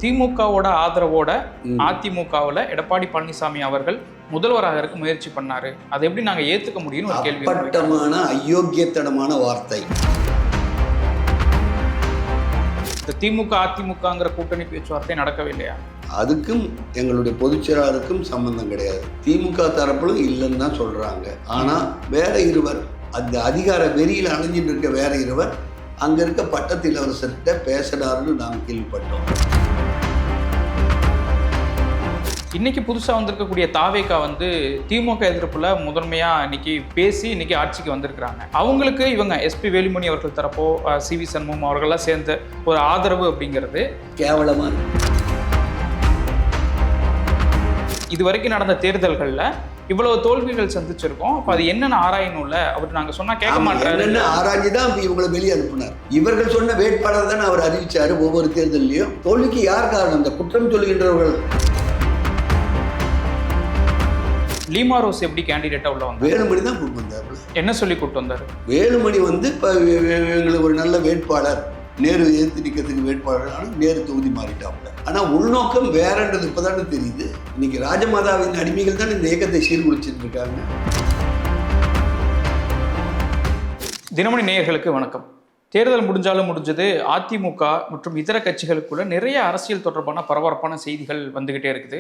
திமுகவோட ஆதரவோட அதிமுகவில் எடப்பாடி பழனிசாமி அவர்கள் முதல்வராக இருக்க முயற்சி பண்ணாரு. அதை எப்படி நாங்க ஏத்துக்க முடியும்னு ஒரு கேள்வி. அப்பட்டமான அயோக்கியத்தனமான வார்த்தை. இந்த திமுக அதிமுகங்கிற கூட்டணி பேச்சுவார்த்தை நடக்கவே இல்லையா? அதுக்கும் எங்களுடைய பொதுச்செயலாளருக்கும் சம்பந்தம் கிடையாது. திமுக தரப்பிலும் இல்லைன்னு தான் சொல்றாங்க. ஆனா வேற இருவர், அந்த அதிகார வெறியில் அணைஞ்சிட்டு இருக்க வேற இருவர் அங்க இருக்க பட்டத்து இளவரசர்கிட்ட பேசுறாருன்னு நாங்கள் கேள்விப்பட்டோம். இன்னைக்கு புதுசா வந்திருக்கக்கூடிய தாவேகா திமுக எதிர்ப்புல முதன்மையா இன்னைக்கு பேசி இன்னைக்கு ஆட்சிக்கு வந்திருக்கிறாங்க. அவங்களுக்கு இவங்க எஸ்பி வேலுமணி அவர்கள் தரப்போ சிவி சண்முகம் அவர்கள்லாம் சேர்ந்த ஒரு ஆதரவு அப்படிங்கிறது கேவலமா. இது வரைக்கும் நடந்த தேர்தல்கள்ல இவ்வளவு தோல்விகள் சந்திச்சிருக்கோம். அப்ப அது என்னன்னு ஆராயணும்ல. அவர் நாங்க சொன்னா கேட்க மாட்டாரு. ஆராய்ஞ்சுதான் இவங்களை வெளியே அனுப்பினார். இவர்கள் சொன்ன வேட்பாளர் தான் அவர் அறிவிச்சாரு. ஒவ்வொரு தேர்தலையும் தோல்விக்கு யார் காரணம்? இந்த குற்றம் சொல்லுகின்றவர்கள். லீமா ரோஸ் எப்படி கேண்டிடேட்டா உள்ள வந்தார்? வேலுமணி தான் கூட்டு வந்தார். என்ன சொல்லி கூட்டு வந்தார்? வேலுமணி இப்ப எங்களுக்கு ஒரு நல்ல வேட்பாளர், நேரு எதிர்த்து நிற்கிறதுக்கு வேட்பாளர், ஆனால் நேரு தொகுதி மாறிட்டாப்ல. ஆனால் உள்நோக்கம் வேறன்றது இப்போதானே தெரியுது. இன்னைக்கு ராஜமாதாவின் அடிமைகள் தான் இந்த இயக்கத்தை சீர்குலைச்சிட்டு இருக்காங்க. தினமணி நேயர்களுக்கு வணக்கம். தேர்தல் முடிஞ்சாலும் முடிஞ்சது, அதிமுக மற்றும் இதர கட்சிகளுக்குள்ள நிறைய அரசியல் தொடர்பான பரபரப்பான செய்திகள் வந்துகிட்டே இருக்குது.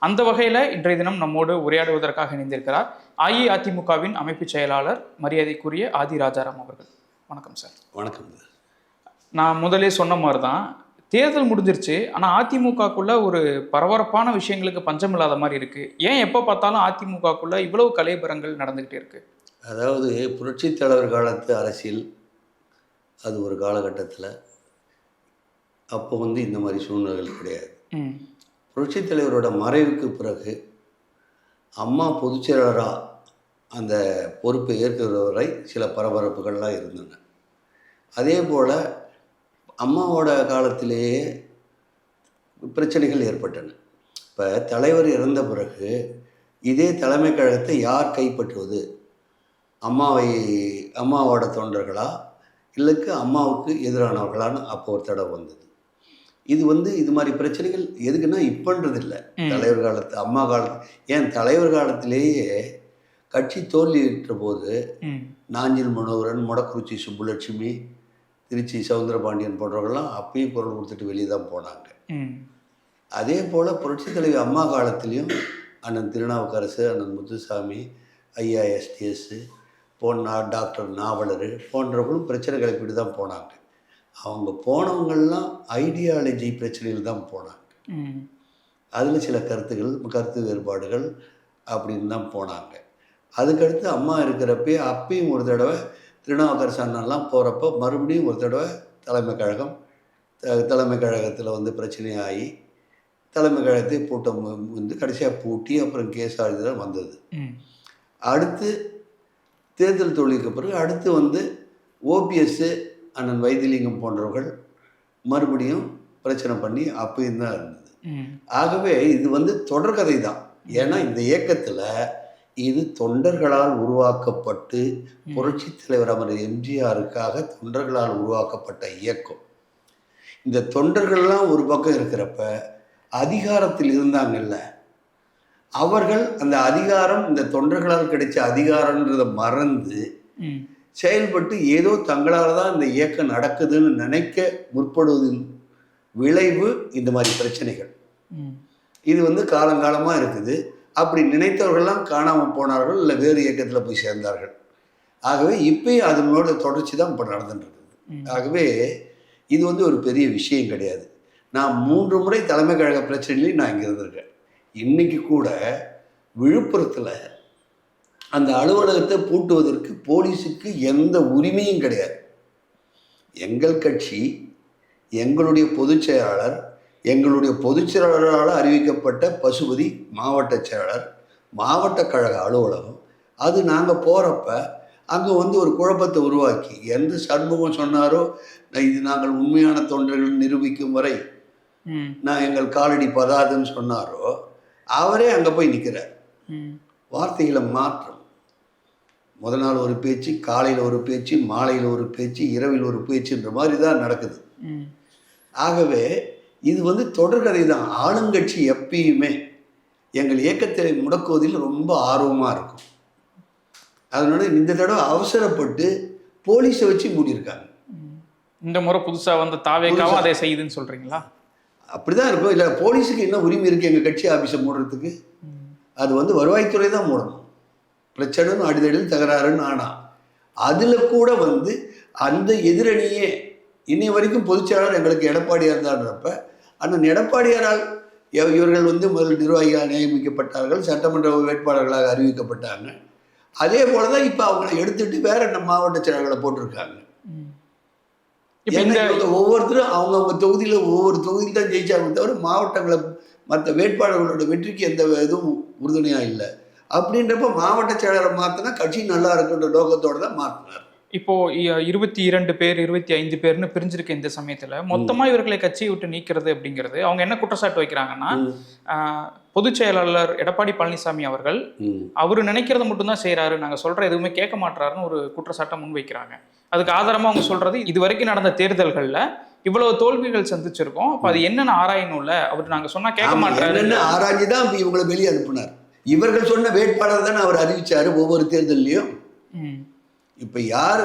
அந்த வகையில் இன்றைய தினம் நம்மோடு உரையாடுவதற்காக இணைந்திருக்கிறார் அஇஅதிமுகவின் அமைப்பு செயலாளர் மரியாதைக்குரிய ஆதி ராஜாராம் அவர்கள். வணக்கம் சார். வணக்கம். நான் முதலே சொன்ன மாதிரி தான், தேர்தல் முடிஞ்சிருச்சு, ஆனால் அதிமுகக்குள்ள ஒரு பரபரப்பான விஷயங்களுக்கு பஞ்சம் இல்லாத மாதிரி இருக்குது. ஏன் எப்போ பார்த்தாலும் அதிமுகக்குள்ள இவ்வளவு கலைபரங்கள் நடந்துக்கிட்டே இருக்கு? அதாவது புரட்சித் தலைவர் காலத்து அரசியல் அது ஒரு காலகட்டத்தில், அப்போ இந்த மாதிரி சூழ்நிலைகள் கிடையாது. புரட்சித் தலைவரோட மறைவுக்கு பிறகு அம்மா பொதுச்செயலாளராக அந்த பொறுப்பை ஏற்கிற வரை சில பரபரப்புகள்லாம் இருந்தன. அதே போல் அம்மாவோட காலத்திலேயே பிரச்சனைகள் ஏற்பட்டன. இப்போ தலைவர் இறந்த பிறகு இதே தலைமை கழகத்தை யார் கைப்பற்றுவது? அம்மாவோட தொண்டர்களா இல்லைக்கு அம்மாவுக்கு எதிரானவர்களான்னு அப்போ ஒரு தடவை வந்தது. இது மாதிரி பிரச்சனைகள் எதுக்குன்னா இப்பன்றது இல்லை, தலைவர் காலத்து அம்மா காலத்து. ஏன் தலைவர் காலத்திலேயே கட்சி தோல்வியுற்ற போது நாஞ்சில் மனோகரன், மொடக்குறிச்சி சுப்புலட்சுமி, திருச்சி சவுந்தரபாண்டியன் போன்றவர்கள்லாம் அப்பயும் குரல் கொடுத்துட்டு வெளியே தான் போனாங்க. அதே போல் புரட்சித் தலைவர் அம்மா காலத்திலையும் அண்ணன் திருநாவுக்கரசு, அண்ணன் முத்துசாமி, ஐயா எஸ்டிஎஸ் டாக்டர் நாவலர் போன்றவர்களும் பிரச்சனை கிளப்பிட்டு தான் போனாங்க. அவங்க போனவங்கள்லாம் ஐடியாலஜி பிரச்சனையில் தான் போனாங்க. அதில் சில கருத்து வேறுபாடுகள் அப்படின்னு தான் போனாங்க. அதுக்கடுத்து அம்மா இருக்கிறப்பே அப்பயும் ஒரு தடவை திருநாவுக்கரசு அண்ணன்லாம் போகிறப்போ மறுபடியும் ஒரு தடவை தலைமை கழகத்தில் பிரச்சனையாகி தலைமை கழகத்தை பூட்டம் கடைசியாக பூட்டி அப்புறம் கேஸ் ஆகுதுதான் வந்தது. அடுத்து தேர்தல் தோல்விக்கு பிறகு அடுத்து ஓபிஎஸ், அண்ணன் வைத்திலிங்கம் போன்றவர்கள் மறுபடியும் பிரச்சனை பண்ணி அப்பயும் தான் இருந்தது. ஆகவே இது தொடர்கதை தான். ஏன்னா இந்த இயக்கத்தில் இது தொண்டர்களால் உருவாக்கப்பட்டு புரட்சி தலைவர் அமர் எம்ஜிஆருக்காக தொண்டர்களால் உருவாக்கப்பட்ட இயக்கம். இந்த தொண்டர்கள்லாம் ஒரு பக்கம் இருக்கிறப்ப அதிகாரத்தில் இருந்தாங்கல்ல, அவர்கள் அந்த அதிகாரம் இந்த தொண்டர்களால் கிடைச்ச அதிகாரன்றதை மறந்து செயல்பட்டு ஏதோ தங்களால் தான் இந்த இயக்கம் நடக்குதுன்னு நினைக்க முற்படுவதின் விளைவு இந்த மாதிரி பிரச்சனைகள். இது காலங்காலமாக இருக்குது. அப்படி நினைத்தவர்கள்லாம் காணாமல் போனார்கள், இல்லை வேறு இயக்கத்தில் போய் சேர்ந்தார்கள். ஆகவே இப்பயும் அதனோட தொடர்ச்சி தான் இப்போ நடந்துட்டு இருக்குது. ஆகவே இது ஒரு பெரிய விஷயம் கிடையாது. நான் 3 முறை தலைமை கழக பிரச்சனையிலையும் நான் இங்கே இருந்திருக்கேன். இன்னைக்கு கூட விழுப்புரத்தில் அந்த அலுவலகத்தை பூட்டுவதற்கு போலீஸுக்கு எந்த உரிமையும் கிடையாது. எங்கள் கட்சி, எங்களுடைய பொதுச் செயலாளர், எங்களுடைய பொதுச் செயலாளரால் அறிவிக்கப்பட்ட பசுபதி மாவட்ட செயலாளர், மாவட்ட கழக அலுவலகம், அது நாங்கள் போகிறப்ப அங்கே ஒரு குழப்பத்தை உருவாக்கி எந்த சண்முகம் சொன்னாரோ இது நாங்கள் உண்மையான தொண்டர்கள் நிரூபிக்கும் வரை நான் எங்கள் காலடி பதாதுன்னு சொன்னாரோ அவரே அங்கே போய் நிற்கிறார். வார்த்தைகளை மாற்றம். முதல் நாள் ஒரு பேச்சு, காலையில் ஒரு பேச்சு, மாலையில் ஒரு பேச்சு, இரவில் ஒரு பேச்சுன்ற மாதிரி தான் நடக்குது. ஆகவே இது வந்து தொடர்கதை தான். ஆளுங்கட்சி எப்பயுமே எங்கள் இயக்கத்தை முடக்குவதில் ரொம்ப ஆர்வமாக இருக்கும். அதனால இந்த தடவை அவசரப்பட்டு போலீஸை வச்சு மூடியிருக்காங்க. இந்த முறை புதுசாக வந்த தாவேக்காவும் அதை செய்யுதுன்னு சொல்கிறீங்களா? அப்படிதான் இருக்கும். இல்லை, போலீஸுக்கு என்ன உரிமை இருக்குது எங்கள் கட்சி ஆஃபீஸை மூடுறதுக்கு? அது வந்து வருவாய்த்துறை தான் மூடணும். பிரச்சனைன்னு அடிதடியில் தகராறுன்னு ஆனால் அதில் கூட வந்து அந்த எதிரணியே இன்னை வரைக்கும் பொதுச்செயலாளர் எங்களுக்கு எடப்பாடியார் தான்றப்ப அண்ணன் எடப்பாடியாரால் இவர்கள் வந்து முதல் நிர்வாகியாக நியமிக்கப்பட்டார்கள், சட்டமன்ற வேட்பாளர்களாக அறிவிக்கப்பட்டாங்க. அதே போல தான் இப்போ அவங்கள எடுத்துட்டு வேற நம்ம மாவட்ட செயலாளர்களை போட்டிருக்காங்க. ஒவ்வொருத்தரும் அவங்கவுங்க தொகுதியில் ஒவ்வொரு தொகுதியில் தான் ஜெயிச்சாங்க தவிர மாவட்டங்களை மற்ற வேட்பாளர்களோட வெற்றிக்கு எந்த இதுவும் உறுதுணையாக இல்லை. அப்படின்றப்ப மாவட்ட செயலாளரை மாற்றினா கட்சி நல்லா இருக்குன்ற நோக்கத்தோடு தான் மாற்றினார். இப்போ 22 பேர் 25 பேர்னு பிரிஞ்சிருக்க இந்த சமயத்துல மொத்தமா இவர்களை கட்சியை விட்டு நீக்கிறது அப்படிங்கிறது அவங்க என்ன குற்றச்சாட்டு வைக்கிறாங்கன்னா, பொதுச் செயலாளர் எடப்பாடி பழனிசாமி அவர்கள் அவரு நினைக்கிறத மட்டும்தான் செய்யறாரு, நாங்க சொல்ற எதுவுமே கேட்க மாட்டாருன்னு ஒரு குற்றச்சாட்டை முன் வைக்கிறாங்க. அதுக்கு ஆதாரமா அவங்க சொல்றது, இது வரைக்கும் நடந்த தேர்தல்கள்ல இவ்வளவு தோல்விகள் சந்திச்சிருக்கோம், அப்ப அது என்னன்னு ஆராயணும்ல, அவர் நாங்க சொன்னா கேட்க மாட்டாரு ஆராய்ஞ்சுதான் இவங்களை வெளியே அனுப்புனார். இவர்கள் சொன்ன வேட்பாளர் தானே அவர் அறிவிச்சாரு ஒவ்வொரு தேர்தலையும். இப்ப யார்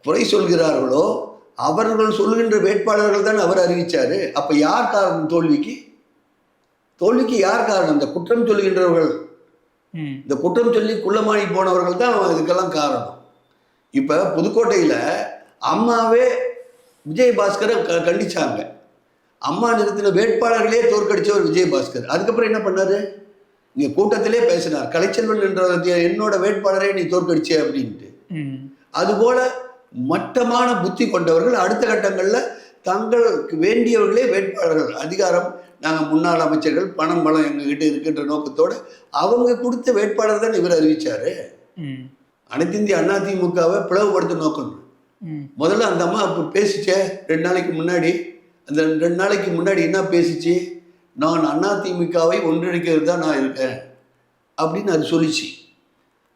குறை சொல்கிறார்களோ அவர்கள் சொல்லுகின்ற வேட்பாளர்கள் தான் அவர் அறிவிச்சாரு. அப்ப யார் காரணம் தோல்விக்கு? தோல்விக்கு யார் காரணம்? இந்த குற்றம் சொல்லுகின்றவர்கள். இந்த குற்றம் சொல்லி குள்ளமாணி போனவர்கள் தான் இதுக்கெல்லாம் காரணம். இப்ப புதுக்கோட்டையில அம்மாவே விஜயபாஸ்கரை கண்டிச்சாங்க. அம்மா நிறுத்தின வேட்பாளர்களே தோற்கடிச்சவர் விஜயபாஸ்கர். அதுக்கப்புறம் என்ன பண்ணாரு? நீங்க கூட்டத்திலே பேசினார், கலைச்செல்வன் என்ற என்னோட வேட்பாளரை நீ தோற்கடிச்சே அப்படின்ட்டு. அதுபோல மட்டமான புத்தி கொண்டவர்கள் அடுத்த கட்டங்களில் தங்களுக்கு வேண்டியவர்களே வேட்பாளர்கள், அதிகாரம், நாங்கள் முன்னாள் அமைச்சர்கள், பணம் பலம் எங்ககிட்ட இருக்கின்ற நோக்கத்தோடு அவங்க கொடுத்த வேட்பாளர் தான் இவர் அறிவிச்சாரு. அனைத்து இந்திய அதிமுகவை பிளவுபடுத்த நோக்கம். முதல்ல அந்த அம்மா அப்போ பேசிச்சே 2 நாளைக்கு முன்னாடி, அந்த 2 நாளைக்கு முன்னாடி என்ன பேசிச்சு? நான் அதிமுகவை ஒன்றிணைக்கிறது தான் நான் இருக்கேன் அப்படின்னு அது சொல்லிச்சு.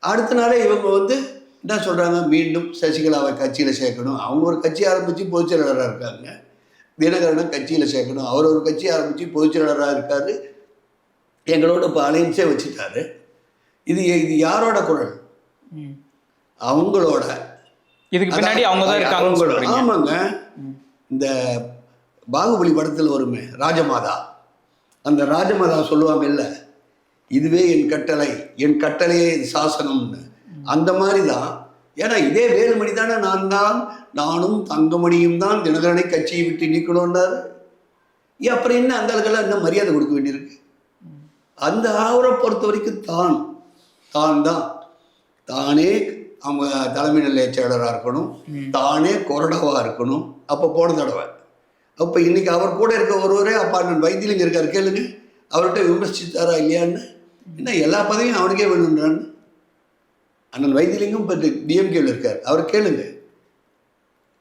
அடுத்த நாளே இவங்க வந்து என்ன சொல்கிறாங்க? மீண்டும் சசிகலாவை கட்சியில் சேர்க்கணும். அவங்க ஒரு கட்சி ஆரம்பித்து பொதுச் செயலாளராக இருக்காங்க. தினகரனை கட்சியில் சேர்க்கணும். அவர் ஒரு கட்சி ஆரம்பித்து பொதுச் செயலாளராக இருக்காரு. எங்களோட இப்போ அலைன்ஸே வச்சுட்டாரு. இது யாரோட குரல்? அவங்களோட. இதுக்கு பின்னாடி அவங்க தான் இருக்காங்க. ஆமாங்க. இந்த பாகுபலி படத்தில் வருமே ராஜமாதா, அந்த ராஜமாதா சொல்லுவாங்க இல்லை, இதுவே என் கட்டளை, என் கட்டளையே சாசனம்னு. அந்த மாதிரி தான். ஏன்னா இதே வேலுமணி தானே நானும் தங்கமணியும் தான் தினகரனை கட்சியை விட்டு நீக்கணும்னாரு. அப்புறம் என்ன அந்த ஆளுக்கெல்லாம் என்ன மரியாதை கொடுக்க வேண்டியிருக்கு? அந்த அவரை பொறுத்த வரைக்கும் தானே அவங்க தலைமை நிலைய செயலராக இருக்கணும், தானே கொறடாவாக இருக்கணும். அப்போ போன தடவை அப்போ இன்னைக்கு அவர் கூட இருக்க ஒருவரே அப்பா அண்ணன் வைத்திலிங்க இருக்கார், கேளுங்க, அவர்கிட்ட விமர்சித்தாரா இல்லையான்னு. என்ன எல்லா பதவியும் அவனுக்கே வேணுன்றான்னு. அண்ணன் வைத்திலிங்கம் இப்போ டிஎம்கேவில் இருக்கார், அவர் கேளுங்க,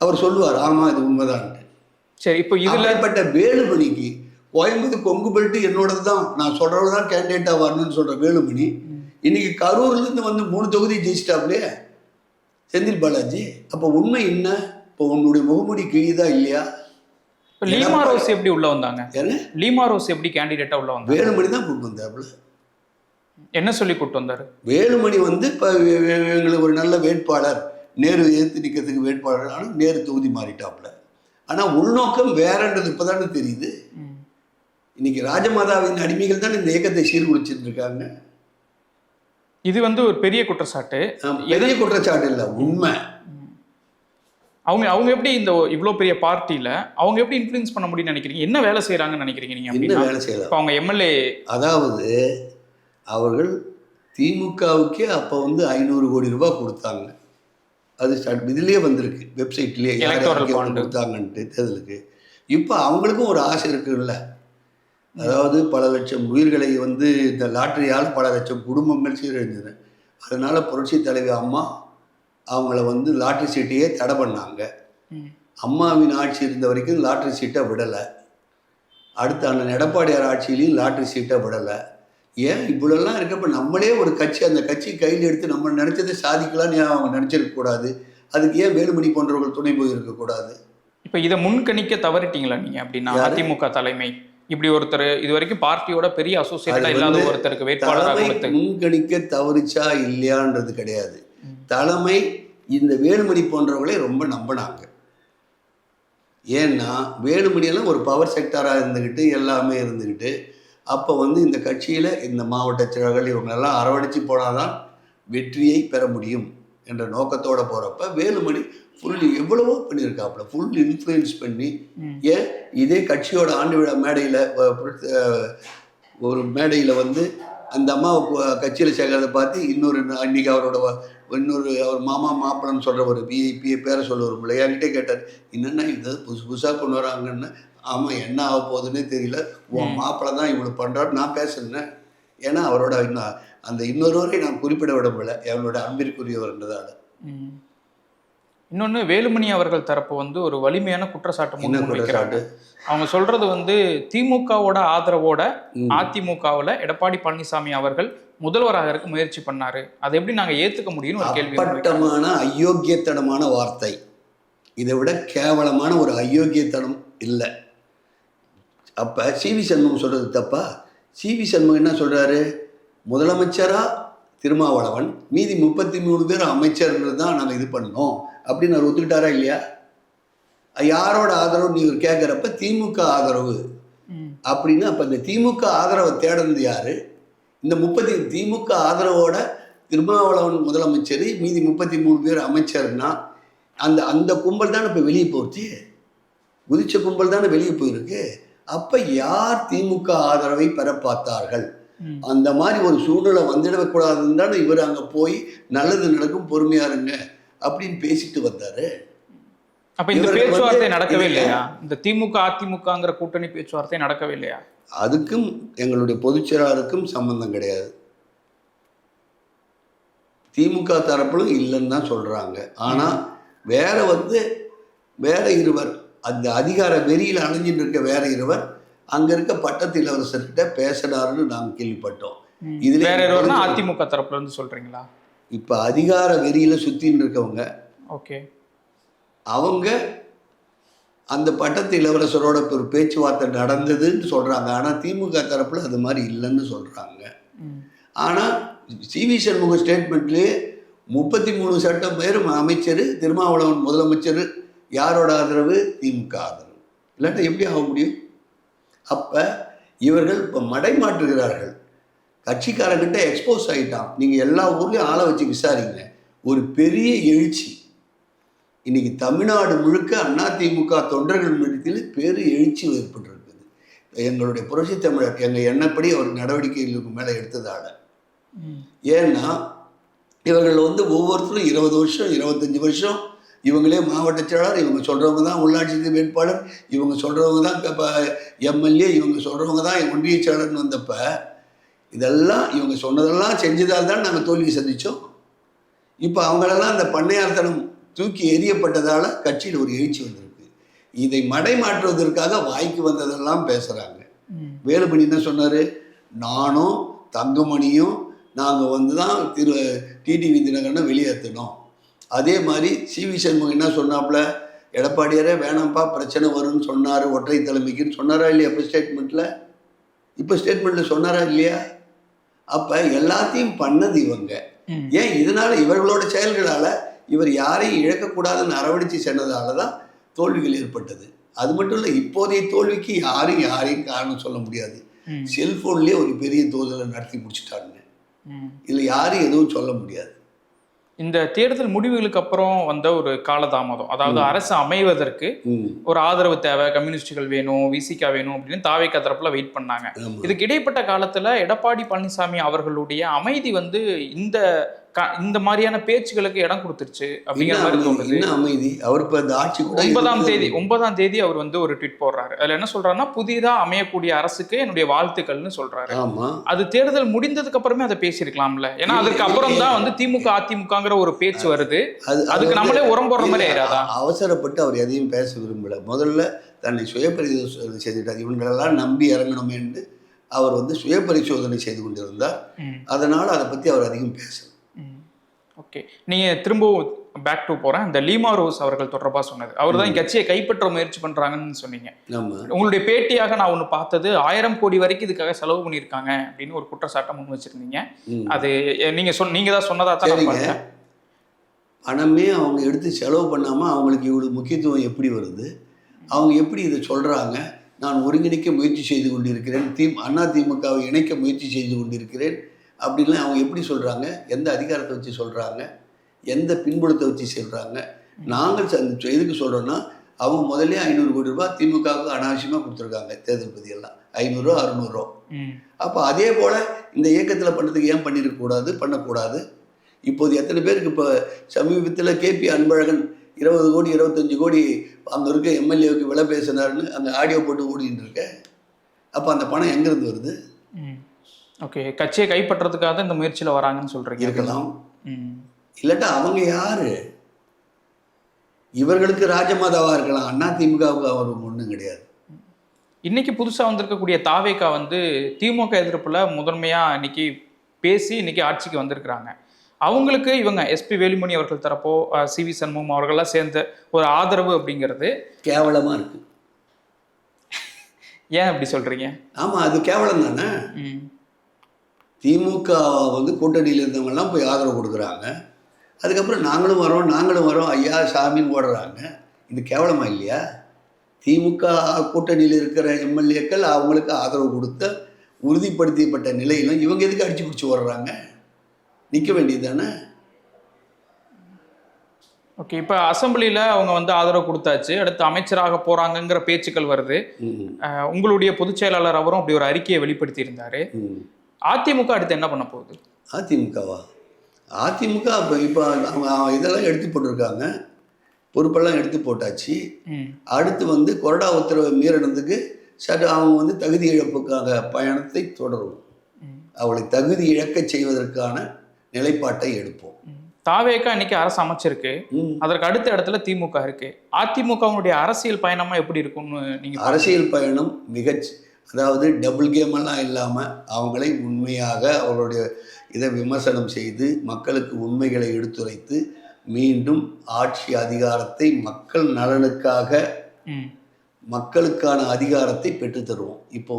அவர் சொல்லுவார் ஆமாம் இது உண்மைதான்ட்டு. சரி, இப்போ இதில் பட்ட வேலுமணிக்கு கோயம்புத்தூர் கொங்கு பெல்ட்டு என்னோடது தான், நான் சொல்கிறது தான் கேண்டிடேட்டாக வரணும்னு சொல்கிற வேலுமணி இன்னைக்கு கரூர்லேருந்து வந்து 3 தொகுதி ஜெயிச்சிட்டாப்லே செந்தில் பாலாஜி. அப்போ உண்மை என்ன? இப்போ உன்னுடைய முகமுடி கிழிதா இல்லையா? லீமா ரோஸ் எப்படி உள்ள வந்தாங்க? லீமா ரோஸ் எப்படி கேண்டிடேட்டா உள்ள வந்தாங்க? வேலுமணி தான் கூப்பிட்டு வந்தாப்புல. என்ன சொல்லி கூப்பிட்டு வந்தாரு? வேலுமணி வந்து இப்போ எங்களுக்கு ஒரு நல்ல வேட்பாளர், நேரு எதிர்த்து நிற்கிறதுக்கு வேட்பாளர், ஆனால் நேரு தொகுதி மாறிட்டாப்புல. ஆனால் உள்நோக்கம் வேறன்றது இப்போதானே தெரியுது. இன்னைக்கு ராஜமாதாவின் அடிமைகள் தான் இந்த இயக்கத்தை சீர்குலைச்சிட்டு இருக்காங்க. இது வந்து ஒரு பெரிய குற்றச்சாட்டு. பெரிய குற்றச்சாட்டு இல்லை, உண்மை. அவங்க எப்படி இந்த இவ்வளோ பெரிய பார்ட்டியில் அவங்க எப்படி இன்ஃப்ளூயன்ஸ் பண்ண முடியும்னு நினைக்கிறீங்க? என்ன வேலை செய்கிறாங்கன்னு நினைக்கிறீங்க நீங்கள்? என்ன வேலை செய்யலாம்? அவங்க எம்எல்ஏ, அதாவது அவர்கள் திமுகவுக்கே அப்போ வந்து 500 கோடி ரூபாய் கொடுத்தாங்க. அது இதுலேயே வந்திருக்கு, வெப்சைட்லேயே கொடுத்தாங்கன்ட்டு தேர்தலுக்கு. இப்போ அவங்களுக்கும் ஒரு ஆசை இருக்குல்ல, அதாவது பல லட்சம் உயிர்களை வந்து இந்த லாட்டரியால் பல லட்சம் குடும்பங்கள் சீரழிஞ்சது. அதனால் புரட்சி தலைவி அம்மா அவங்கள வந்து லாட்ரி சீட்டையே தடை பண்ணாங்க. அம்மாவின் ஆட்சி இருந்த வரைக்கும் லாட்ரி சீட்டை விடலை. அடுத்த அண்ணன் எடப்பாடியார் ஆட்சியிலையும் லாட்ரி சீட்டை விடலை. ஏன் இவ்வளோலாம் இருக்கப்ப நம்மளே ஒரு கட்சி, அந்த கட்சி கையில் எடுத்து நம்ம நினச்சதை சாதிக்கலாம்னு ஏன் அவங்க நினச்சிருக்கக்கூடாது? அதுக்கு ஏன் வேலுமணி போன்றவர்கள் துணை போயிருக்கக்கூடாது? இப்ப இதை முன்கணிக்க தவறிட்டீங்களா நீங்க அப்படின்னா? அதிமுக தலைமை இப்படி ஒருத்தர் இது வரைக்கும் பார்ட்டியோட பெரிய அசோசியேட்டா இல்லாத ஒருத்தருக்கு வேட்பாளராக கொடுத்து முன்கணிக்க தவறிச்சா இல்லையான்றது கிடையாது. தலைமை இந்த வேலுமணி போன்றவர்களே ரொம்ப நம்பினாங்க. ஏன்னா வேலுமணியெல்லாம் ஒரு பவர் செக்டராக இருந்துக்கிட்டு எல்லாமே இருந்துக்கிட்டு அப்போ இந்த கட்சியில் இந்த மாவட்ட செயலாளர்கள் இவங்களெல்லாம் அரவணைச்சு போனாதான் வெற்றியை பெற முடியும் என்ற நோக்கத்தோடு போகிறப்ப வேலுமணி ஃபுல் எவ்வளவோ பண்ணியிருக்காப்புல, ஃபுல் இன்ஃப்ளூயன்ஸ் பண்ணி ஏன் இதே கட்சியோட ஆண்டு விழா மேடையில் ஒரு மேடையில் அந்த அம்மா கட்சியில் சேர்க்கறதை பார்த்து இன்னைக்கு அவர் மாமா மாப்பிளன்னு சொல்கிற ஒரு விஐபியை பேரை சொல்லுவார் பிள்ளை என்கிட்டே கேட்டார், என்னென்னா இது புதுசாக கொண்டு வராங்கன்னு. ஆமாம், என்ன ஆக போகுதுன்னே தெரியல, உன் மாப்பிள்ளை தான் இவ்வளோ பண்ணுறாரு. நான் பேசுனேன், ஏன்னா அவரோட அந்த இன்னொருவரை நான் குறிப்பிட விடவில்லை, அவரோட அன்பிற்குரியவர்ன்றதால. இன்னொன்று, வேலுமணி அவர்கள் தரப்பு ஒரு வலிமையான குற்றச்சாட்டு முன்வைக்கிறாங்க. அவங்க சொல்றது திமுகவோட ஆதரவோட அதிமுகவில் எடப்பாடி பழனிசாமி அவர்கள் முதல்வராக இருக்க முயற்சி பண்ணாரு, அதை எப்படி நாங்க ஏத்துக்க முடியும்னு ஒரு கேள்வி. அப்பட்டமான அயோக்கியத்தனமான வார்த்தை. இதை விட கேவலமான ஒரு அயோக்கியத்தனம் இல்லை. அப்ப சிவி சண்முகம் சொல்றது தப்பா? சிவி சண்முகம் என்ன சொல்றாரு, முதலமைச்சரா திருமாவளவன், மீதி 33 பேர் அமைச்சர்ன்றது தான் நாங்கள் இது பண்ணோம் அப்படின்னு அவர் ஒத்துக்கிட்டாரா இல்லையா? யாரோட ஆதரவு நீங்க கேட்குறப்ப திமுக ஆதரவு அப்படின்னு. அப்போ இந்த திமுக ஆதரவை தேடுறது யாரு? இந்த திமுக ஆதரவோட திருமாவளவன் முதலமைச்சர், மீதி 33 பேர் அமைச்சர்னா அந்த கும்பல் தானே இப்போ வெளியே போச்சு, குதிச்ச கும்பல் தானே வெளியே போயிருக்கு. அப்போ யார் திமுக ஆதரவை பெற பார்த்தார்கள்? அந்த மாதிரி ஒரு சூழ்நிலை வந்துடக்கூடாதுன்னு தானே இவர் அங்கே போய் நல்லது நடக்கும் பொறுமையா இருங்க அப்படின்னு பேசிட்டு வந்தாரு. அப்ப இந்த பேச்சுவார்த்தை நடக்கவே இல்லையா? இந்த திமுக அதிமுகங்கிற கூட்டணி பேச்சுவார்த்தை நடக்கவே இல்லையா? அதுக்கும் எங்களுடைய பொதுச் செயலாளருக்கும் சம்பந்தம் கிடையாது. திமுக தரப்பிலும் இல்லைன்னு தான் சொல்றாங்க. ஆனா வேற இருவர், அந்த அதிகார வெறியில் அணைஞ்சிட்டு இருக்க வேற இருவர் அங்க இருக்க பட்டத்து இளவரசர்கிட்ட பேசினாருன்னு நாங்கள் கேள்விப்பட்டோம். இதுல வேற இருவர்னா அதிமுக தரப்புல இருந்து சொல்றீங்களா? இப்ப அதிகார வெறியில சுத்தின்னு இருக்கவங்க, ஓகே, அவங்க அந்த பட்டத்து இளவரசரோட ஒரு பேச்சுவார்த்தை நடந்ததுன்னு சொல்றாங்க. ஆனா திமுக தரப்புல அது மாதிரி இல்லைன்னு சொல்றாங்க. ஆனா சிவி சண்முக ஸ்டேட்மெண்ட்லயே 33 சட்டம் பேர் அமைச்சர், திருமாவளவன் முதலமைச்சர், யாரோட ஆதரவு? திமுக ஆதரவு. இல்லாட்டா எப்படி ஆக முடியும்? அப்ப இவர்கள் இப்ப மடைமாற்றுகிறார்கள். கட்சிக்காரங்கிட்ட எக்ஸ்போஸ் ஆகிட்டான். நீங்கள் எல்லா ஊர்லேயும் ஆளை வச்சு விசாரிங்க. ஒரு பெரிய எழுச்சி இன்னைக்கு தமிழ்நாடு முழுக்க அதிமுக தொண்டர்கள் மத்தியில் பெரு எழுச்சி ஏற்பட்டிருக்குது. எங்களுடைய புரட்சி தமிழர் எங்கள் எண்ணப்படி அவர் நடவடிக்கைகளுக்கு மேலே எடுத்ததால. ஏன்னா இவர்கள் ஒவ்வொருத்தரும் 20 வருஷம் 25 வருஷம் இவங்களே மாவட்ட செயலாளர், இவங்க சொல்கிறவங்க தான் உள்ளாட்சி வேட்பாளர், இவங்க சொல்கிறவங்க தான் எம்எல்ஏ, இவங்க சொல்கிறவங்க தான் ஒன்றிய செயலாளர்னு வந்தப்ப இதெல்லாம் இவங்க சொன்னதெல்லாம் செஞ்சதால் தான் நாங்கள் தோல்வி சந்தித்தோம். இப்போ அவங்களெல்லாம் அந்த பண்ணையார்த்தனம் தூக்கி எறியப்பட்டதால் கட்சியில் ஒரு எழுச்சி வந்திருக்கு. இதை மடைமாற்றுவதற்காக வாய்க்கு வந்ததெல்லாம் பேசுகிறாங்க. வேலுமணி என்ன சொன்னார், நானும் தங்கமணியும் நாங்கள் தான் டிடிவி தினகரனை வெளியேற்றணும். அதே மாதிரி சிவி சண்முகம் என்ன சொன்னாப்புல, எடப்பாடியாரே வேணாம்ப்பா பிரச்சனை வரும்னு சொன்னார், ஒற்றை தலைமைக்குன்னு சொன்னாரா இல்லையா? இப்போ ஸ்டேட்மெண்ட்டில் சொன்னாரா இல்லையா? அப்போ எல்லாத்தையும் பண்ணது இவங்க. ஏன் இதனால இவர்களோட செயல்களால் இவர் யாரையும் இழக்கக்கூடாதுன்னு அரவணைச்சு சென்றதால தான் தோல்விகள் ஏற்பட்டது. அது மட்டும் இல்லை, இப்போதைய தோல்விக்கு யாரையும் காரணம் சொல்ல முடியாது. செல்போன்லேயே ஒரு பெரிய தோதலை நடத்தி முடிச்சுட்டாங்க. இதில் யாரும் எதுவும் சொல்ல முடியாது. இந்த தேர்தல் முடிவுகளுக்கு அப்புறம் வந்த ஒரு காலதாமதம், அதாவது அரசு அமைவதற்கு ஒரு ஆதரவு தேவை, கம்யூனிஸ்டுகள் வேணும், விசிகா வேணும் அப்படின்னு தாவேகா தரப்புல வெயிட் பண்ணாங்க. இதுக்கு இடைப்பட்ட காலத்துல எடப்பாடி பழனிசாமி அவர்களுடைய அமைதி இந்த மாதிரியான பேச்சுகளுக்கு இடம் கொடுத்துருச்சு அப்படிங்கிற மாதிரி தோணுது. அமைதி அவர் இப்ப இந்த ஆட்சி 9ஆம் தேதி அவர் ஒரு ட்வீட் போடுறாரு. அதுல என்ன சொல்றாருன்னா, புதிதா அமையக்கூடிய அரசுக்கு என்னுடைய வாழ்த்துக்கள்னு சொல்றாரு. அது தேர்தல் முடிந்ததுக்கு அப்புறமே அதை பேசியிருக்கலாம்ல. ஏன்னா அதுக்கு அப்புறம் தான் திமுக அதிமுகங்கிற ஒரு பேச்சு வருது. அதுக்கு நம்மளே உரம் போடுற மாதிரி ஆயிராதா? அவசரப்பட்டு அவர் எதையும் பேச விரும்பல. முதல்ல தன்னை சுயபரிசோதனை செய்துட்டார். இவங்களெல்லாம் நம்பி இறங்கணுமே என்று அவர் சுயபரிசோதனை செய்து கொண்டிருந்தார். அதனால அதை பத்தி அவர் அதிகம் பேசல. ஓகே, நீங்கள் திரும்பவும் பேக் டு போறேன். இந்த லீமா ரோஸ் அவர்கள் தொடர்பா சொன்னது. அவர் தான் கட்சியை கைப்பற்ற முயற்சி பண்றாங்கன்னு சொன்னீங்க. ஆமா. உங்களுடைய பேட்டியாக நான் ஒன்று பார்த்தது 1000 கோடி வரைக்கும் இதுக்காக செலவு பண்ணியிருக்காங்க அப்படின்னு ஒரு குற்றச்சாட்டை முன் வச்சிருந்தீங்க. அது நீங்க தான் சொன்னதா தான் நான் பார்த்தேன். பணமே அவங்க எடுத்து செலவு பண்ணாமல் அவங்களுக்கு இவ்வளவு முக்கியத்துவம் எப்படி வருது, அவங்க எப்படி இதை சொல்கிறாங்க, நான் ஒருங்கிணைக்க முயற்சி செய்து கொண்டிருக்கிறேன், அதிமுகவை இணைக்க முயற்சி செய்து கொண்டிருக்கிறேன் அப்படின்லாம் அவங்க எப்படி சொல்கிறாங்க, எந்த அதிகாரத்தை வச்சு சொல்கிறாங்க, எந்த பின்புலத்தை வச்சு சொல்கிறாங்க. நாங்கள் எதுக்கு சொல்கிறோன்னா, அவங்க முதல்ல 500 கோடி ரூபாய் திமுகவுக்கு அனாவசியமாக கொடுத்துருக்காங்க தேர்தல் பதியெல்லாம் 500 600. அப்போ அதே போல் இந்த இயக்கத்தில் பண்ணுறதுக்கு ஏன் பண்ணியிருக்கக்கூடாது, பண்ணக்கூடாது. இப்போது எத்தனை பேருக்கு இப்போ சமீபத்தில் கேபி அன்பழகன் 20 கோடி 25 கோடி அங்கே இருக்க எம்எல்ஏவுக்கு விலை பேசினார்னு அந்த ஆடியோ போட்டு ஓடிட்டு இருக்க. அப்போ அந்த பணம் எங்கேருந்து வருது? ஓகே, கட்சியை கைப்பற்றதுக்காக இந்த முயற்சியில் வராங்கன்னு சொல்கிறீங்க. இருக்கலாம். இல்லாட்டா அவங்க யாரு? இவர்களுக்கு ராஜமாதாவாக இருக்கலாம், அதிமுகவுக்கு அவர் ஒன்றும் கிடையாது. இன்னைக்கு புதுசாக வந்திருக்கக்கூடிய தாவேகா திமுக எதிர்ப்பில் முதன்மையாக இன்னைக்கு பேசி இன்னைக்கு ஆட்சிக்கு வந்திருக்கிறாங்க. அவங்களுக்கு இவங்க எஸ்பி வேலுமணி அவர்கள் தரப்போ சிவி சண்முகம் அவர்கள்லாம் சேர்ந்த ஒரு ஆதரவு அப்படிங்கிறது கேவலமாக இருக்கு. ஏன் அப்படி சொல்றீங்க? ஆமாம், அது கேவலம் தானே. திமுக கூட்டணியில் இருந்தவங்கெல்லாம் போய் ஆதரவு கொடுக்குறாங்க, அதுக்கப்புறம் நாங்களும் வரோம் ஐயா சாமின்னு ஓடுறாங்க. இது கேவலமா இல்லையா? திமுக கூட்டணியில் இருக்கிற எம்எல்ஏக்கள் அவங்களுக்கு ஆதரவு கொடுத்த உறுதிப்படுத்தப்பட்ட நிலையிலும் இவங்க எதுக்கு அடிச்சு பிடிச்சி ஓடுறாங்க? நிற்க வேண்டியது தானே. ஓகே, இப்போ அசம்பிளியில் அவங்க ஆதரவு கொடுத்தாச்சு, அடுத்து அமைச்சராக போகிறாங்கங்கிற பேச்சுக்கள் வருது. உங்களுடைய பொதுச் செயலாளர் அவரும் அப்படி ஒரு அறிக்கையை வெளிப்படுத்தி இருந்தார். அதிமுக அடுத்து என்ன பண்ண போகுது? அதிமுக இப்போ அவங்க இதெல்லாம் எடுத்து போட்டிருக்காங்க, பொறுப்பெல்லாம் எடுத்து போட்டாச்சு. அடுத்து கொறடா உத்தரவை மீறினதுக்கு அவங்க தகுதி இழப்புக்காக பயணத்தை தொடரும். அவளை தகுதி இழக்க செய்வதற்கான நிலைப்பாட்டை எடுப்போம். தாவேகா இன்னைக்கு அரசு அமைச்சிருக்கு, அதற்கு அடுத்த இடத்துல திமுக இருக்கு. அதிமுகவுடைய அரசியல் பயணமா எப்படி இருக்கும்னு நீங்க? அரசியல் பயணம் அதாவது டபுள் கேம் எல்லாம் இல்லாமல் அவங்களை உண்மையாக அவர்களுடைய இதை விமர்சனம் செய்து மக்களுக்கு உண்மைகளை எடுத்துரைத்து மீண்டும் ஆட்சி அதிகாரத்தை மக்கள் நலனுக்காக மக்களுக்கான அதிகாரத்தை பெற்று தருவோம். இப்போ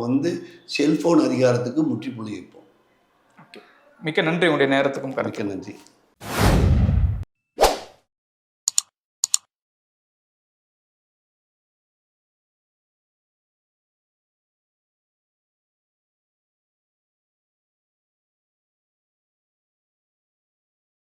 செல்போன் அதிகாரத்துக்கு முற்றுப்புள்ளி வைப்போம். மிக்க நன்றி, உங்களுடைய நேரத்துக்கும். மிக்க நன்றி.